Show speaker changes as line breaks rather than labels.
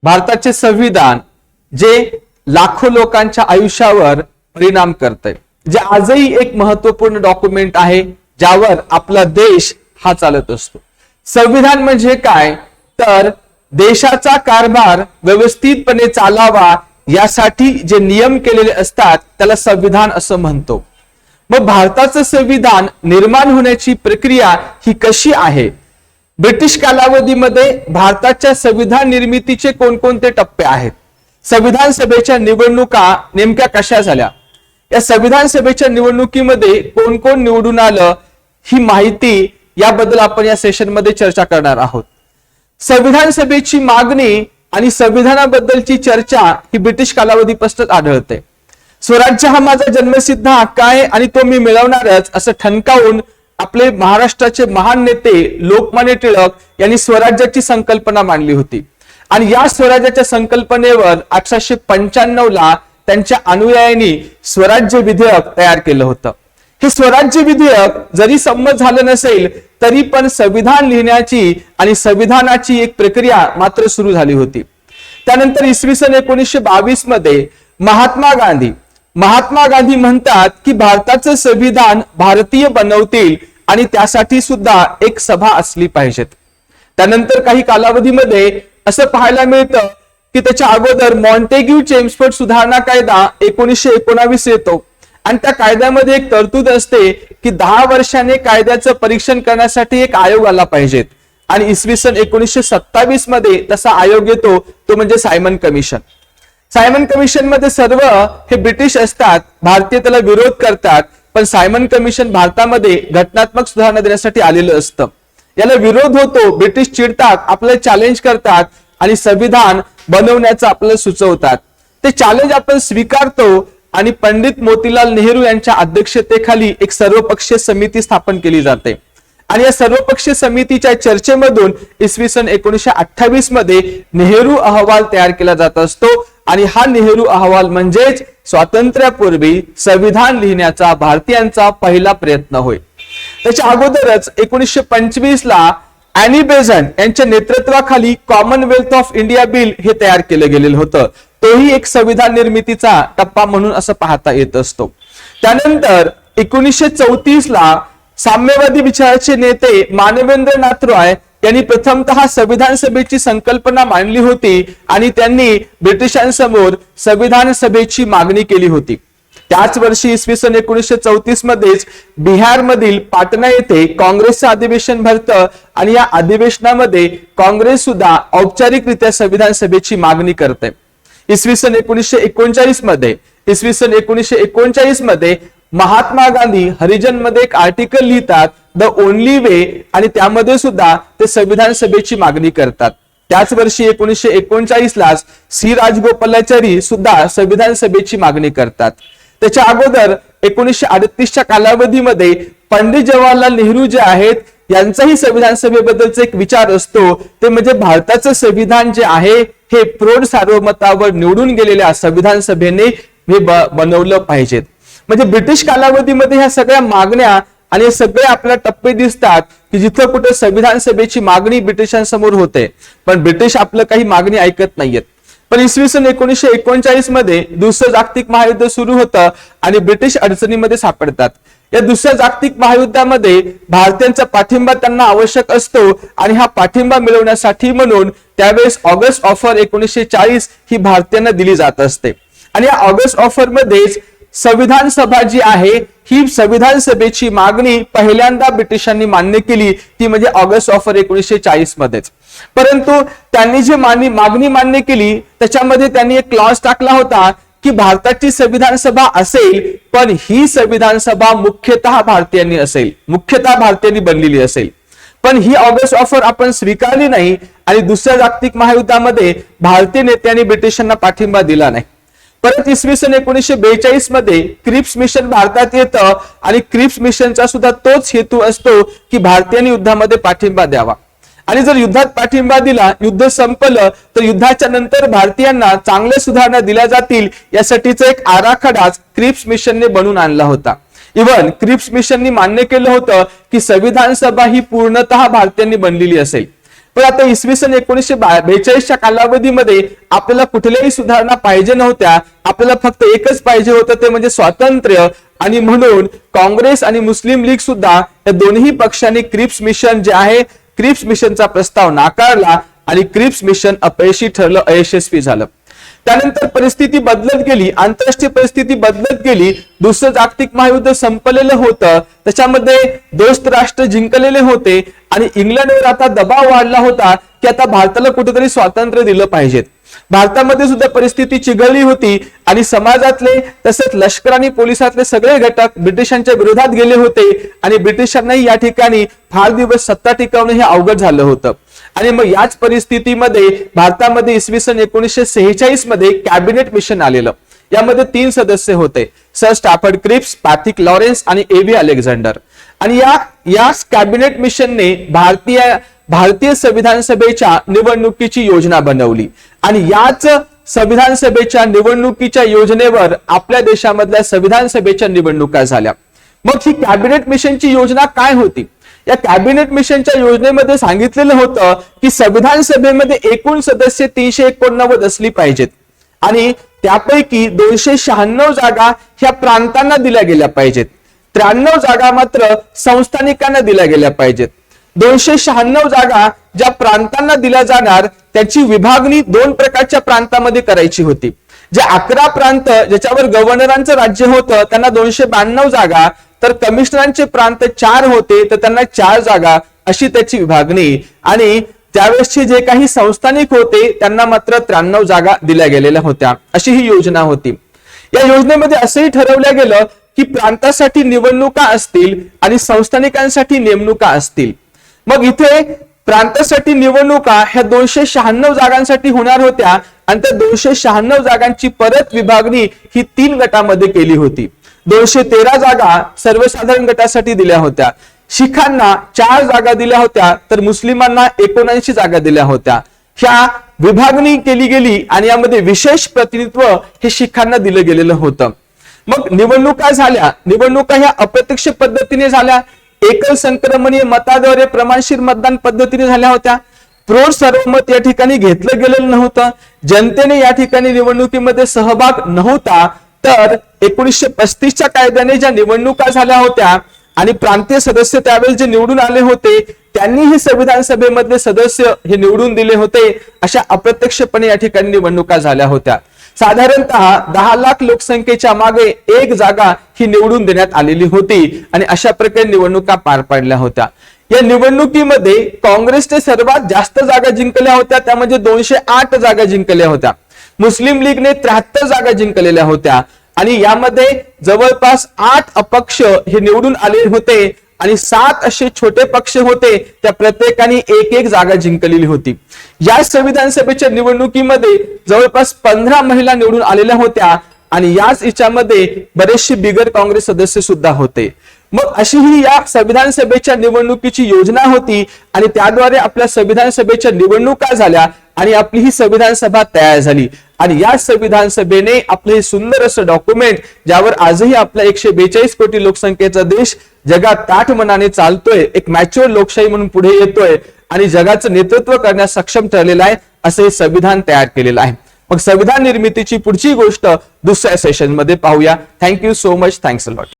भारताचे संविधान जे लाखो लोकांच्या आयुष्यावर परिणाम करते, जे आजही एक महत्वपूर्ण डॉक्युमेंट आहे ज्यावर आपला देश हा चालत असतो। संविधान म्हणजे काय तर देशाचा कारभार व्यवस्थितपणे चालावा यासाठी जे नियम केलेले असतात त्याला संविधान असं म्हणतो। मग भारताचं संविधान निर्माण होण्याची प्रक्रिया ही कशी आहे? ब्रिटिश कालावधीमध्ये भारताच्या संविधान निर्मितीचे कोणकोणते टप्पे आहेत? संविधान सभेच्या निवडणुका नेमक्या कशा झाल्या? या संविधान सभेच्या निवडणुकीमध्ये कोण कोण निवडून आलं ही माहिती याबद्दल आपण या सेशन मध्ये चर्चा करणार आहोत। संविधान सभेची मागणी आणि संविधानाबद्दलची चर्चा ही ब्रिटिश कालावधीपासून आढळते। स्वराज्य हा माझा जन्मसिद्ध हक्क आहे आणि तो मी मिळवणारच असं ठणकावून आपले महाराष्ट्राचे महान नेते लोकमान्य टिळक यांनी स्वराज्याची संकल्पना मांडली होती आणि या स्वराज्याच्या संकल्पनेवर 1895 ला त्यांच्या अनुयायांनी स्वराज्य विधेयक तयार केलं होतं। हे स्वराज्य विधेयक जरी संमत झालं नसेल तरी पण संविधान लिहिण्याची आणि संविधानाची एक प्रक्रिया मात्र सुरू झाली होती। त्यानंतर इसवी सन 1922 मध्ये महात्मा गांधी म्हणतात की भारताचं संविधान भारतीय बनवतील आणि त्यासाठी सुद्धा एक सभा असली पाहिजेत। त्यानंतर काही कालावधीमध्ये असं पाहायला मिळतं की त्याच्या अगोदर मॉन्टेग्यू चेम्सफोर्ड सुधारणा कायदा 1919 येतो आणि त्या कायद्यामध्ये एक तरतूद असते की 10 वर्षाने कायद्याचं परीक्षण करण्यासाठी एक आयोग आला पाहिजेत आणि इसवी सन 1927 मध्ये तसा आयोग येतो, तो म्हणजे सायमन कमिशन। सायमन कमिशन मध्ये सर्व हे ब्रिटिश असतात, भारतीय त्याला विरोध करतात, पण सायमन कमिशन भारतामध्ये घटनात्मक सुधारणा देण्यासाठी आलेलं असतं। याला विरोध होतो, ब्रिटिश चिडतात, आपल्याला चॅलेंज करतात आणि संविधान बनवण्याचं आपल्याला सुचवतात। ते चॅलेंज आपण स्वीकारतो आणि पंडित मोतीलाल नेहरू यांच्या अध्यक्षतेखाली एक सर्वपक्षीय समिती स्थापन केली जाते आणि या सर्वपक्षीय समितीच्या चर्चेमधून इसवी सन 1928 मध्ये नेहरू अहवाल तयार केला जात असतो आणि हा नेहरू अहवाल म्हणजेच स्वातंत्र्यापूर्वी संविधान लिहिण्याचा भारतीयांचा पहिला प्रयत्न होय। त्याच्या अगोदरच 1925 ला ॲनी बेझंट यांच्या नेतृत्वाखाली कॉमनवेल्थ ऑफ इंडिया बिल हे तयार केलं गेलेलं होतं। तोही एक संविधान निर्मितीचा टप्पा म्हणून असं पाहता येत असतो। त्यानंतर 1934 ला साम्यवादी विचाराचे नेते मानवेंद्र नाथ रॉय यांनी प्रथमतः संविधान सभेची संकल्पना मांडली होती आणि त्यांनी ब्रिटिशांसमोर संविधान सभेची मागणी केली होती। त्याच वर्षी इसवी सन 1934 मध्येच बिहार मधील पाटणा येथे काँग्रेसचं अधिवेशन भरतं आणि या अधिवेशनामध्ये काँग्रेस सुद्धा औपचारिकरित्या संविधान सभेची मागणी करते। इसवी सन 1939 मध्ये महात्मा गांधी हरिजन मध्ये एक आर्टिकल लिहितात द ओनली वे आणि त्यामध्ये सुद्धा ते संविधान सभेची मागणी करतात। त्याच वर्षी 1939 ला सी राजगोपालाचारी सुद्धा संविधान सभेची मागणी करतात। त्याच्या अगोदर 1938च्या कालावधीमध्ये पंडित जवाहरलाल नेहरू जे आहेत यांचाही संविधान सभेबद्दलचा एक विचार असतो, ते म्हणजे भारताचं संविधान जे आहे हे प्रौढ सार्वमतावर निवडून गेलेल्या संविधान सभेने हे बनवलं पाहिजेत। म्हणजे ब्रिटिश कालावधीमध्ये ह्या सगळ्या मागण्या आणि सगळे आपल्याला टप्पे दिसतात की जिथं कुठे संविधान सभेची मागणी ब्रिटिशांसमोर होते पण ब्रिटिश आपलं काही मागणी ऐकत नाहीयेत। पण इसवी सन 1939 मध्ये दुसरं जागतिक महायुद्ध सुरू होतं आणि ब्रिटिश अडचणीमध्ये सापडतात। या दुसऱ्या जागतिक महायुद्धामध्ये भारतीयांचा पाठिंबा त्यांना आवश्यक असतो आणि हा पाठिंबा मिळवण्यासाठी म्हणून त्यावेळेस ऑगस्ट ऑफर 1940 ही भारतीयांना दिली जात असते आणि या ऑगस्ट ऑफर मध्येच संविधान सभा जी आहे ही संविधान सभेची मागणी पहिल्यांदा ब्रिटिशांनी मान्य केली, ती म्हणजे ऑगस्ट ऑफर 1940 मध्येच। परंतु त्यांनी जी मागणी मान्य केली त्याच्यामध्ये त्यांनी एक क्लॉज टाकला होता की भारताची संविधान सभा असेल पण ही संविधान सभा मुख्यतः भारतीयांनी असेल, मुख्यतः भारतीयांनी बनलेली असेल। पण ही ऑगस्ट ऑफर आपण स्वीकारली नाही आणि दुसऱ्या जागतिक महायुद्धामध्ये भारतीय नेत्यांनी ब्रिटिशांना पाठिंबा दिला नाही। परत इसवी सन 1942 मध्ये क्रिप्स मिशन भारतात येतं आणि क्रिप्स मिशनचा सुद्धा तोच हेतू असतो की भारतीयांनी युद्धामध्ये पाठिंबा द्यावा आणि जर युद्धात पाठिंबा दिला, युद्ध संपलं तर युद्धाच्या नंतर भारतीयांना चांगल्या सुधारणा दिल्या जातील यासाठीचा एक आराखडाच क्रिप्स मिशनने बनवून आणला होता। इव्हन क्रिप्स मिशननी मान्य केलं होतं की संविधान सभा ही पूर्णतः भारतीयांनी बनलेली असेल। पण आता इसवी सन 1942च्या कालावधीमध्ये आपल्याला कुठल्याही सुधारणा पाहिजे नव्हत्या, आपल्याला फक्त एकच पाहिजे होतं ते म्हणजे स्वातंत्र्य. आणि म्हणून काँग्रेस आणि मुस्लिम लीग सुद्धा या दोन्ही पक्षांनी क्रिप्स मिशन जे आहे क्रिप्स मिशनचा प्रस्ताव नाकारला आणि क्रिप्स मिशन अपयशी ठरलं, अयशस्वी झालं. त्यानंतर परिस्थिती बदलत गेली, आंतरराष्ट्रीय परिस्थिती बदलत गेली. दुसरं जागतिक महायुद्ध संपलेलं होतं, त्याच्यामध्ये दोस्त राष्ट्र जिंकलेले होते आणि इंग्लंडवर आता दबाव वाढला होता की आता भारताला कुठेतरी स्वातंत्र्य दिलं पाहिजे. भारतामध्ये सुद्धा परिस्थिती चिघळली होती आणि समाजातले तसेच लष्कर आणि पोलिसातले सगळे घटक ब्रिटिशांच्या विरोधात गेले होते आणि ब्रिटिशांनाही या ठिकाणी फार दिवस सत्ता टिकवणं हे अवघड झालं होतं. आणि मग याच परिस्थितीमध्ये भारतामध्ये इसवी सन 1946 मध्ये कॅबिनेट मिशन आलेलं. यामध्ये 3 सदस्य होते, sir Stafford Cripps, Pethick Lawrence आणि एव्ही अलेक्झांडर. आणि या कॅबिनेट मिशनने भारतीय संविधान सभेच्या निवडणुकीची योजना बनवली आणि याच संविधान सभेच्या निवडणुकीच्या योजनेवर आपल्या देशामधल्या संविधान सभेच्या निवडणुका झाल्या. मग ही कॅबिनेट मिशनची योजना काय होती? या कॅबिनेट मिशनच्या योजनेमध्ये सांगितलेलं होतं की संविधान सभेमध्ये एकूण सदस्य 389 असली पाहिजेत आणि त्यापैकी 296 जागा ह्या प्रांतांना दिल्या गेल्या पाहिजेत. 93 जागा मात्र संस्थानिकांना दिल्या गेल्या पाहिजेत. 296 जागा ज्या प्रांतांना दिल्या जाणार त्याची विभागणी 2 प्रकारच्या प्रांतामध्ये करायची होती. जे 11 प्रांत ज्याच्यावर गव्हर्नरांचं राज्य होतं त्यांना 292 जागा, तर कमिशनरांचे प्रांत 4 होते तर त्यांना 4 जागा, अशी त्याची विभागणी. आणि त्यावेळेसचे जे काही संस्थानिक होते त्यांना मात्र 93 जागा दिल्या गेलेल्या होत्या, अशी ही योजना होती. या योजनेमध्ये असंही ठरवलं गेलं की प्रांतासाठी निवडणुका असतील आणि संस्थानिकांसाठी नेमणुका असतील. मग इथे प्रांतासाठी निवडणुका ह्या 296 जागांसाठी होणार होत्या आणि त्या 296 जागांची परत विभागणी ही 3 गटामध्ये केली होती. 213 जागा सर्वसाधारण गटासाठी दिल्या होत्या, शिखांना 4 जागा दिल्या होत्या, तर मुस्लिमांना 79 जागा दिल्या होत्या. ह्या विभागणी केली गेली आणि यामध्ये विशेष प्रतिनिधित्व हे शिखांना दिलं गेलेलं होतं. मग निवडणुका झाल्या. निवडणुका ह्या अप्रत्यक्ष पद्धतीने झाल्या, एकल संक्रमणीय मताद्वारे प्रमाणशीर मतदान पद्धतीने झाल्या होत्या. प्रौढ सर्वमत या ठिकाणी घेतलं गेलेलं नव्हतं. जनतेने या ठिकाणी निवडणुकीमध्ये सहभाग नव्हता. तर 1935च्या कायद्याने ज्या निवडणुका झाल्या होत्या आणि प्रांतीय सदस्य त्यावेळेस जे निवडून आले होते त्यांनी हे संविधान सभेमधले सदस्य हे निवडून दिले होते. अशा अप्रत्यक्षपणे या ठिकाणी निवडणुका झाल्या होत्या. साधारणतः 10 लाख लोकसंख्येच्या मागे 1 जागा ही निवडून देण्यात आलेली होती आणि अशा प्रकारे निवडणुका पार पाडल्या होत्या. या निवडणुकीमध्ये काँग्रेसने सर्वात जास्त जागा जिंकल्या होत्या, त्यामध्ये 208 जागा जिंकल्या होत्या. मुस्लिम लीगने 73 जागा जिंकलेल्या होत्या आणि यामध्ये जवळपास 8 अपक्ष हे निवडून आले होते आणि 7 असे छोटे पक्ष होते, त्या प्रत्येकाने 1-1 जागा जिंकलेली होती. या संविधान सभेच्या निवडणुकीमध्ये जवळपास 15 महिला निवडून आलेल्या होत्या आणि याच याच्यामध्ये बरेचसे बिगर काँग्रेस सदस्य सुद्धा होते. मग अशी ही या संविधान सभेच्या निवडणुकीची योजना होती आणि त्याद्वारे आपल्या संविधान सभेच्या निवडणुका झाल्या आणि आपली ही संविधान सभा तयार झाली. आणि या संविधान सभेने आपले हे सुंदर असं डॉक्युमेंट, ज्यावर आजही आपला 142 कोटी लोकसंख्येचा देश जगात ताठ मनाने चालतोय, एक मॅच्युअर लोकशाही म्हणून पुढे येतोय आणि जगाचं नेतृत्व करण्यास सक्षम ठरलेलं आहे, असं हे संविधान तयार केलेलं आहे. मग संविधान निर्मितीची पुढची गोष्ट दुसऱ्या सेशन मध्ये पाहूया. Thank you so much. Thanks a lot.